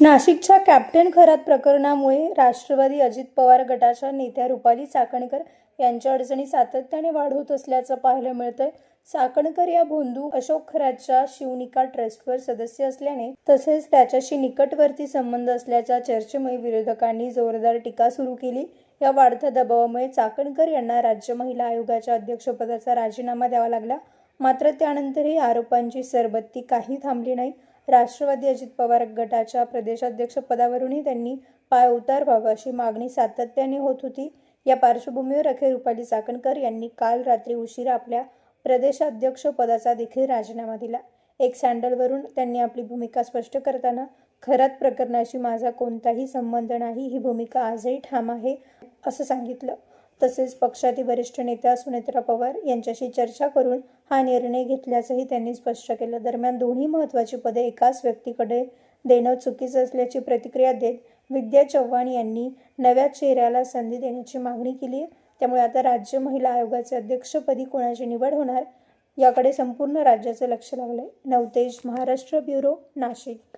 नाशिकच्या कॅप्टन खरात प्रकरणामुळे राष्ट्रवादी अजित पवार गटाच्या नेत्या रुपाली चाकणकर यांच्या अडचणी सातत्याने वाढत असल्याचं पाहायला मिळतंय। चाकणकर या भोंदू अशोक खरातच्या शिवनिका ट्रस्टवर सदस्य असल्याने तसेच त्याच्याशी निकटवर्ती संबंध असल्याच्या चर्चेमुळे विरोधकांनी जोरदार टीका सुरू केली। या वाढत्या दबावामुळे चाकणकर यांना राज्य महिला आयोगाच्या अध्यक्षपदाचा राजीनामा द्यावा लागला। मात्र त्यानंतरही आरोपांची सरबत्ती काही थांबली नाही। राष्ट्रवादी अजित पवार गटाच्या प्रदेशाध्यक्ष पदावरूनही त्यांनी पायउतार व्हावा अशी मागणी सातत्याने होत होती। या पार्श्वभूमीवर अखेर रुपाली चाकणकर यांनी काल रात्री उशिरा आपल्या प्रदेशाध्यक्ष पदाचा देखील राजीनामा दिला। एक सँडलवरून त्यांनी आपली भूमिका स्पष्ट करताना खरात प्रकरणाशी माझा कोणताही संबंध नाही, ही भूमिका आजही ठाम आहे असं सांगितलं। तसेच पक्षातील वरिष्ठ नेत्या सुनेत्रा पवार यांच्याशी चर्चा करून हा निर्णय घेतल्याचंही त्यांनी स्पष्ट केलं। दरम्यान दोन्ही महत्त्वाची पदे एकाच व्यक्तीकडे देणं चुकीचं असल्याची प्रतिक्रिया देत विद्या चव्हाण यांनी नव्या चेहऱ्याला संधी देण्याची मागणी केली आहे। त्यामुळे आता राज्य महिला आयोगाचे अध्यक्षपदी कोणाची निवड होणार याकडे संपूर्ण राज्याचं लक्ष लागलंय। नवतेज महाराष्ट्र ब्युरो, नाशिक।